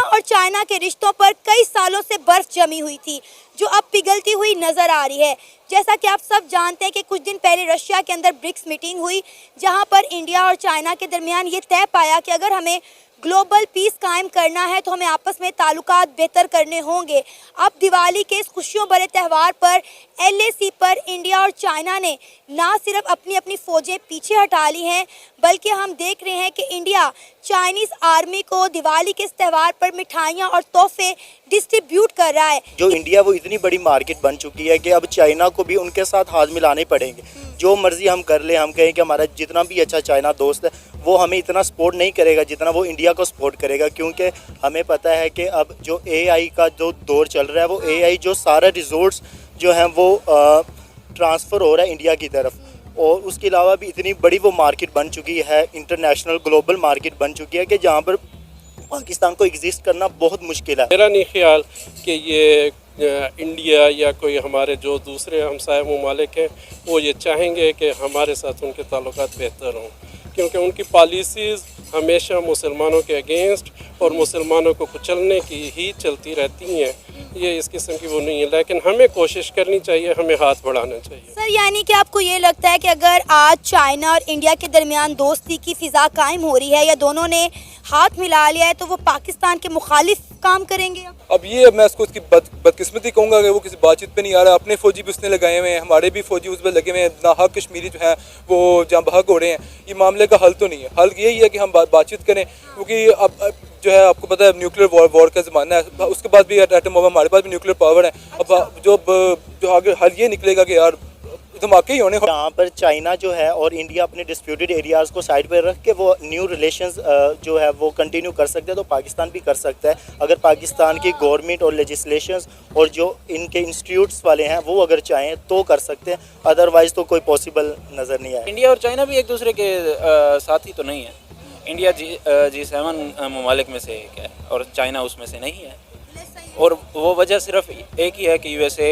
और चाइना के रिश्तों पर कई सालों से बर्फ जमी हुई थी, जो अब पिघलती हुई नजर आ रही है। जैसा कि आप सब जानते हैं कि कुछ दिन पहले रशिया के अंदर ब्रिक्स मीटिंग हुई, जहां पर इंडिया और चाइना के दरमियान ये तय पाया कि अगर हमें ग्लोबल पीस कायम करना है तो हमें आपस में ताल्लुकात बेहतर करने होंगे। अब दिवाली के इस खुशियों भरे त्यौहार पर एलएसी पर इंडिया और चाइना ने ना सिर्फ अपनी अपनी फौजें पीछे हटा ली हैं, बल्कि हम देख रहे हैं कि इंडिया चाइनीज आर्मी को दिवाली के इस त्यौहार पर मिठाइयाँ और तोहफे डिस्ट्रीब्यूट कर रहा है। जो इंडिया वो इतनी बड़ी मार्केट बन चुकी है कि अब चाइना को भी उनके साथ हाथ मिलाने पड़ेंगे। जो मर्जी हम कर ले, हम कहें कि हमारा जितना भी अच्छा चाइना दोस्त है वो हमें इतना सपोर्ट नहीं करेगा जितना वो इंडिया को सपोर्ट करेगा, क्योंकि हमें पता है कि अब जो एआई का जो दौर चल रहा है वो एआई जो सारा रिजोर्ट्स जो हैं वो ट्रांसफ़र हो रहा है इंडिया की तरफ। और उसके अलावा भी इतनी बड़ी वो मार्केट बन चुकी है, इंटरनेशनल ग्लोबल मार्केट बन चुकी है कि जहाँ पर पाकिस्तान को एग्जिस्ट करना बहुत मुश्किल है। मेरा नहीं ख्याल कि ये इंडिया या कोई हमारे जो दूसरे हमसाय ममालिक हैं वो ये चाहेंगे कि हमारे साथ उनके ताल्लुकात बेहतर हों, क्योंकि उनकी पॉलिसीज़ हमेशा मुसलमानों के अगेंस्ट और मुसलमानों को कुचलने की ही चलती रहती हैं। ये इस किस्म की वो नहीं है, लेकिन हमें कोशिश करनी चाहिए, हमें हाथ बढ़ाना चाहिए। सर, यानी कि आपको ये लगता है कि अगर आज चाइना और इंडिया के दरमियान दोस्ती की फ़िज़ा कायम हो रही है या दोनों ने हाथ मिला लिया है तो वो पाकिस्तान के मुखालिफ काम करेंगे? अब ये मैं उसको उसकी बदकिस्मती कहूँगा कि वो किसी बातचीत पे नहीं आ रहा। अपने फौजी भी उसने लगाए हुए हैं, हमारे भी फौजी उस पर लगे हुए हैं, नाहक कश्मीरी जो हैं वो जहाँ बहक हो रहे हैं। ये मामले का हल तो नहीं है, हल यही है कि हम बातचीत करें, क्योंकि अब जो है आपको पता है न्यूक्लियर वॉर का ज़माना है, उसके बाद भी एटम बम, हमारे पास भी न्यूक्लियर पावर है। अब जो आगे हल ये निकलेगा कि यार धमाके ही होने। यहाँ पर चाइना जो है और इंडिया अपने डिस्प्यूटेड एरियाज़ को साइड पर रख के वो न्यू रिलेशंस जो है वो कंटिन्यू कर सकते हैं, तो पाकिस्तान भी कर सकता है अगर पाकिस्तान की गवर्नमेंट और लेजिस्लेशंस और जो इनके इंस्टीट्यूट्स वाले हैं वो अगर चाहें तो कर सकते हैं, अदरवाइज़ तो कोई पॉसिबल नज़र नहीं आया। इंडिया और चाइना भी एक दूसरे के साथी तो नहीं है। इंडिया G7 ममालिक में से एक है और चाइना उसमें से नहीं है, और वो वजह सिर्फ एक ही है कि यूएसए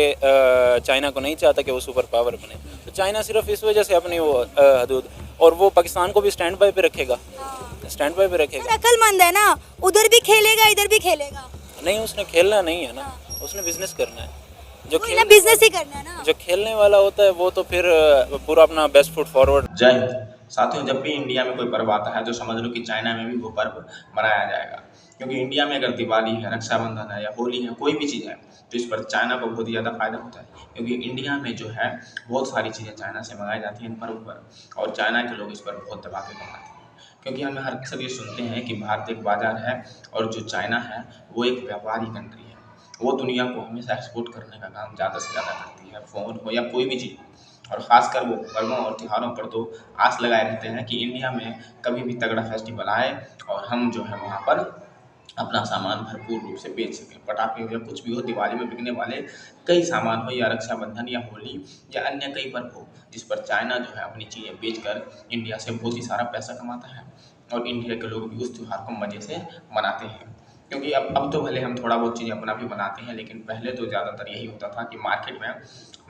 चाइना को नहीं चाहता कि वो सुपर पावर बने। तो चाइना सिर्फ इस वजह से अपनी वो हदूद, और वो पाकिस्तान को भी स्टैंड बाय पे रखेगा, स्टैंड बाय पे रखेगा। अक्लमंद है ना, उधर भी खेलेगा इधर भी खेलेगा। नहीं, उसने खेलना नहीं है ना, उसने बिजनेस करना है। जो बिजनेस ही करना है ना, जो खेलने वाला होता है वो तो फिर पूरा अपना बेस्ट फुट फॉरवर्ड। जय हिंद साथियों, जब भी इंडिया में कोई पर्व आता है तो समझ लो कि चाइना में भी वो पर्व मनाया जाएगा, क्योंकि इंडिया में अगर दिवाली है, रक्षाबंधन है या होली है, कोई भी चीज़ है तो इस पर चाइना को बहुत ही ज़्यादा फायदा होता है, क्योंकि इंडिया में जो है बहुत सारी चीज़ें चाइना से मंगाई जाती हैं इन पर्व पर, और चाइना के लोग इस पर बहुत दबा के कमाते हैं। क्योंकि हमें हर सब ये सुनते हैं कि भारत एक बाजार है और जो चाइना है वो एक व्यापारी कंट्री है, वो दुनिया को हमेशा एक्सपोर्ट करने का काम ज़्यादा से ज़्यादा करती है, फ़ोन हो या कोई भी चीज़। और ख़ासकर वो पर्वों और त्योहारों पर तो आस लगाए रहते हैं कि इंडिया में कभी भी तगड़ा फेस्टिवल आए और हम जो है वहाँ पर अपना सामान भरपूर रूप से बेच सकें। पटाखे हो या कुछ भी हो, दिवाली में बिकने वाले कई सामान हो, या रक्षाबंधन या होली या अन्य कई पर्व हो, जिस पर चाइना जो है अपनी चीज़ें बेचकर इंडिया से बहुत ही सारा पैसा कमाता है, और इंडिया के लोग भी उस त्यौहार को मज़े से मनाते हैं। क्योंकि अब तो भले हम थोड़ा बहुत चीज़ें अपना भी बनाते हैं, लेकिन पहले तो ज़्यादातर यही होता था कि मार्केट में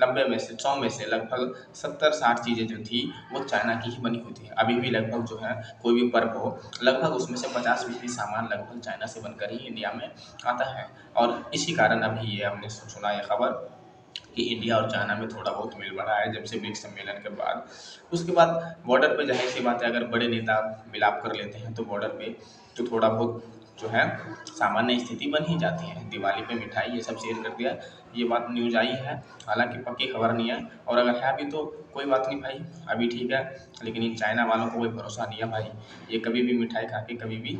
90 में से 100 में से लगभग 70-60 चीज़ें जो थी वो चाइना की ही बनी हुई थी। अभी भी लगभग जो है कोई भी पर्व हो, लगभग उसमें से 50-20 सामान लगभग चाइना से बनकर ही इंडिया में आता है। और इसी कारण अभी ये हमने सुना ये खबर कि इंडिया और चाइना में थोड़ा बहुत मिल बढ़ा है जब से ब्रिक्स सम्मेलन के बाद। उसके बाद बॉर्डर पे जाहिर सी बात है, अगर बड़े नेता मिलाप कर लेते हैं तो बॉर्डर पे तो थोड़ा बहुत जो है सामान्य स्थिति बन ही जाती है। दिवाली पे मिठाई ये सब शेयर कर दिया, ये बात न्यूज़ आई है, हालांकि पक्की खबर नहीं है, और अगर है भी तो कोई बात नहीं भाई, अभी ठीक है, लेकिन इन चाइना वालों को कोई भरोसा नहीं है भाई। ये कभी भी मिठाई खा के कभी भी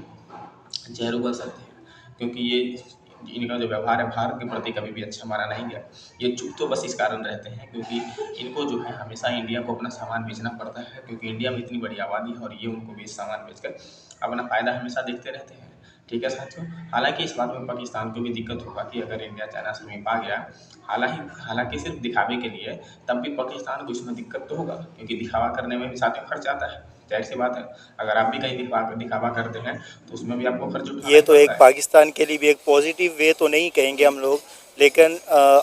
जहर उगल सकते हैं, क्योंकि ये इनका जो व्यवहार है भारत के प्रति कभी भी अच्छा माना नहीं गया। ये चुप तो बस इस कारण रहते हैं क्योंकि इनको जो है हमेशा इंडिया को अपना सामान बेचना पड़ता है, क्योंकि इंडिया में इतनी बड़ी आबादी है और ये उनको भी सामान बेचकर अपना फ़ायदा हमेशा देखते रहते हैं। ठीक है साथियों, हालांकि इस बात में पाकिस्तान को भी दिक्कत होगा कि अगर इंडिया चाइना समीप आ गया, हालांकि सिर्फ दिखावे के लिए, तब भी पाकिस्तान को इसमें दिक्कत तो होगा, क्योंकि दिखावा करने में भी साथियों खर्च आता है। जाहिर सी बात है, अगर आप भी कहीं दिखावा करते हैं तो उसमें भी आपको खर्च उठाना ये तो एक पड़ता है। पाकिस्तान के लिए भी एक पॉजिटिव वे तो नहीं कहेंगे हम लोग, लेकिन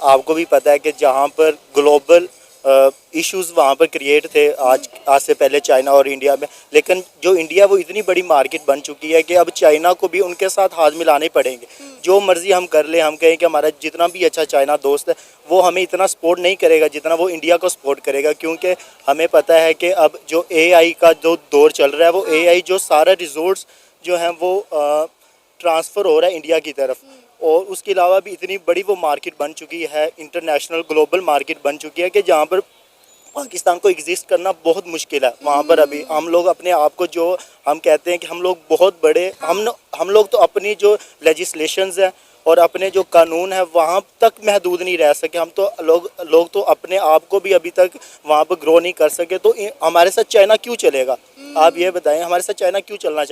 आपको भी पता है कि जहाँ पर ग्लोबल इश्यूज़ वहाँ पर क्रिएट थे आज से पहले चाइना और इंडिया में। लेकिन जो इंडिया वो इतनी बड़ी मार्केट बन चुकी है कि अब चाइना को भी उनके साथ हाथ मिलाने पड़ेंगे। जो मर्ज़ी हम कर लें, हम कहें कि हमारा जितना भी अच्छा चाइना दोस्त है वो हमें इतना सपोर्ट नहीं करेगा जितना वो इंडिया को सपोर्ट करेगा, क्योंकि हमें पता है कि अब जो AI का जो दौर चल रहा है वो AI जो सारा रिजोर्ट्स जो हैं वो ट्रांसफ़र हो रहा है इंडिया की तरफ। और उसके अलावा भी इतनी बड़ी वो मार्केट बन चुकी है, इंटरनेशनल ग्लोबल मार्केट बन चुकी है कि जहाँ पर पाकिस्तान को एग्जिस्ट करना बहुत मुश्किल है। वहाँ पर अभी हम लोग अपने आप को जो हम कहते हैं कि हम लोग बहुत बड़े, हम लोग तो अपनी जो लेजिस्लेशंस हैं और अपने जो कानून है वहाँ तक महदूद नहीं रह सके। हम तो लोग तो अपने आप को भी अभी तक वहाँ पर ग्रो नहीं कर सके। तो हमारे साथ चाइना क्यों चलेगा? आप ये बताएं, हमारे साथ चाइना क्यों चलना